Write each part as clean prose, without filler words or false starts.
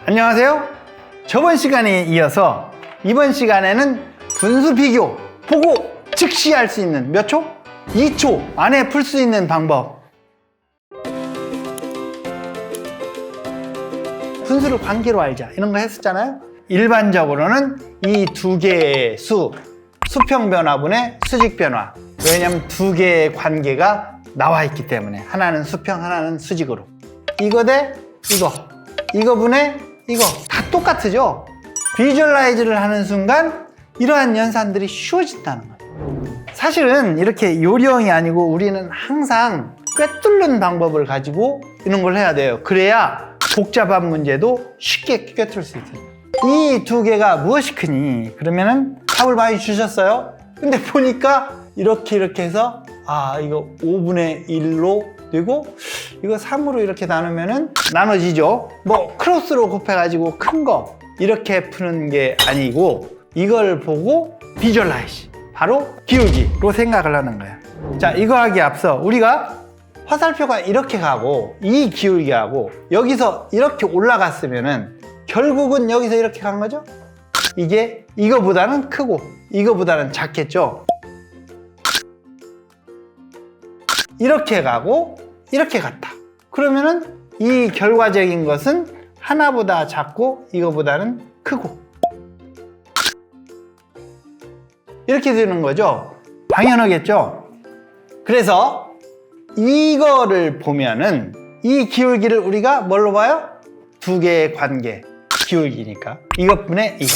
안녕하세요. 저번 시간에 이어서 이번 시간에는 분수 비교 보고 즉시 할 수 있는 몇 초? 2초 안에 풀 수 있는 방법. 분수를 관계로 알자 이런 거 했었잖아요. 일반적으로는 이 두 개의 수평 변화분의 수직 변화. 왜냐면 두 개의 관계가 나와 있기 때문에 하나는 수평 하나는 수직으로. 이거 대 이거 분의 이거 다 똑같죠. 비주얼라이즈를 하는 순간 이러한 연산들이 쉬워진다는 거예요. 사실은 이렇게 요령이 아니고 우리는 항상 꿰뚫는 방법을 가지고 이런 걸 해야 돼요. 그래야 복잡한 문제도 쉽게 꿰뚫을 수 있어요. 이 두 개가 무엇이 크니? 그러면은 답을 많이 주셨어요. 근데 보니까 이렇게 해서 이거 5분의 1로 되고 이거 3으로 이렇게 나누면은 나눠지죠. 뭐 크로스로 곱해가지고 큰 거 이렇게 푸는 게 아니고 이걸 보고 비주얼라이즈 바로 기울기로 생각을 하는 거예요. 자, 이거 하기 앞서 우리가 화살표가 이렇게 가고 이 기울기하고 여기서 이렇게 올라갔으면은 결국은 여기서 이렇게 간 거죠. 이게 이거보다는 크고 이거보다는 작겠죠. 이렇게 가고 이렇게 갔다. 그러면은 이 결과적인 것은 하나보다 작고 이거보다는 크고 이렇게 되는 거죠. 당연하겠죠. 그래서 이거를 보면은 이 기울기를 우리가 뭘로 봐요? 두 개의 관계 기울기니까 이것분의 이거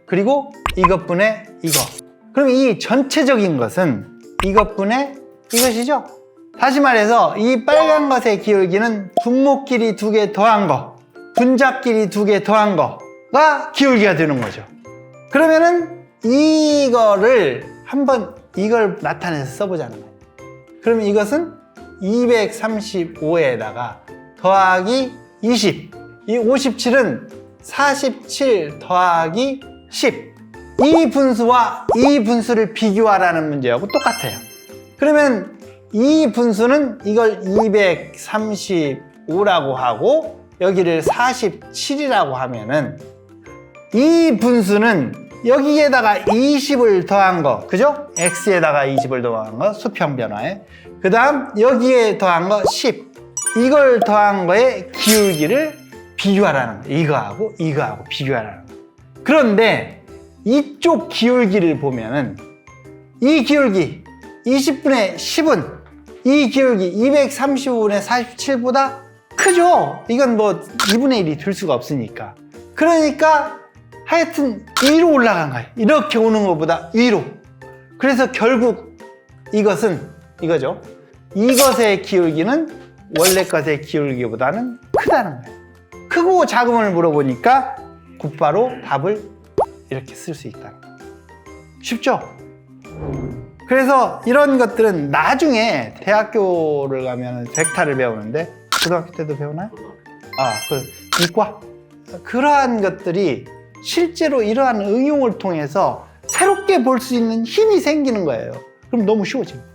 그리고 이것분의 이거. 그럼 이 전체적인 것은 이것분의 이것이죠. 다시 말해서 이 빨간 것의 기울기는 분모끼리 두 개 더한 거, 분자끼리 두 개 더한 거가 기울기가 되는 거죠. 그러면은 이거를 한번 이걸 나타내서 써보자는 거예요. 그러면 이것은 235에다가 더하기 20. 이 57은 47 더하기 10. 이 분수와 이 분수를 비교하라는 문제하고 똑같아요. 그러면 이 분수는 이걸 235라고 하고 여기를 47이라고 하면은 이 분수는 여기에다가 20을 더한 거, 그죠? x에다가 20을 더한 거, 수평 변화에. 그 다음 여기에 더한 거 10. 이걸 더한 거에 기울기를 비교하라는 거예요. 이거하고 비교하라는 거예요. 그런데 이쪽 기울기를 보면은 이 기울기 20분의 10은 이 기울기 235분의 47보다 크죠? 이건 뭐 2분의 1이 될 수가 없으니까. 그러니까 하여튼 위로 올라간 거예요. 이렇게 오는 것보다 위로. 그래서 결국 이것은 이거죠. 이것의 기울기는 원래 것의 기울기보다는 크다는 거예요. 크고 작음을 물어보니까 곧바로 답을 이렇게 쓸 수 있다는 거예요. 쉽죠? 그래서 이런 것들은 나중에 대학교를 가면 벡터를 배우는데 고등학교 때도 배우나요? 이과? 그러한 것들이 실제로 이러한 응용을 통해서 새롭게 볼 수 있는 힘이 생기는 거예요. 그럼 너무 쉬워집니다.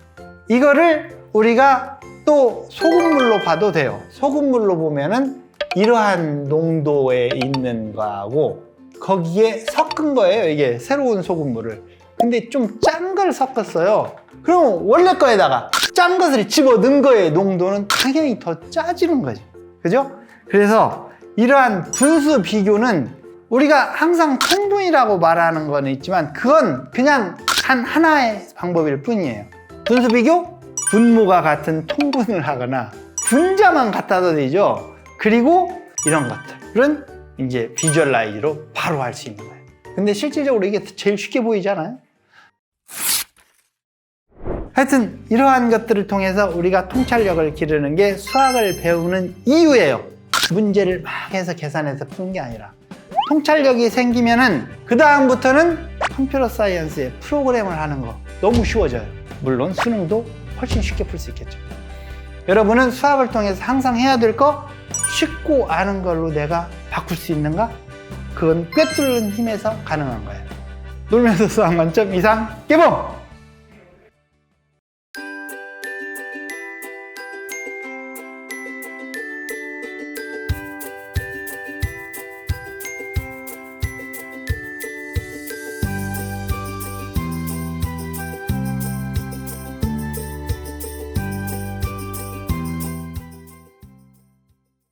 이거를 우리가 또 소금물로 봐도 돼요. 소금물로 보면은 이러한 농도에 있는 거하고 거기에 섞은 거예요. 이게 새로운 소금물을. 근데 좀 짠 걸 섞었어요. 그럼 원래 거에다가 짠 것을 집어넣은 거의 농도는 당연히 더 짜지는 거지. 그죠? 그래서 이러한 분수 비교는 우리가 항상 통분이라고 말하는 건 있지만 그건 그냥 하나의 방법일 뿐이에요. 분수 비교? 분모가 같은 통분을 하거나 분자만 갖다도 되죠. 그리고 이런 것들은 이제 비주얼라이즈로 바로 할 수 있는 거예요. 근데 실질적으로 이게 제일 쉽게 보이잖아요. 하여튼 이러한 것들을 통해서 우리가 통찰력을 기르는 게 수학을 배우는 이유예요. 문제를 막 해서 계산해서 푸는 게 아니라 통찰력이 생기면은 그 다음부터는 컴퓨터 사이언스의 프로그램을 하는 거 너무 쉬워져요. 물론 수능도 훨씬 쉽게 풀 수 있겠죠. 여러분은 수학을 통해서 항상 해야 될 거 쉽고 아는 걸로 내가 바꿀 수 있는가? 그건 꿰뚫는 힘에서 가능한 거예요. 놀면서 수학 만점 이상 개봉!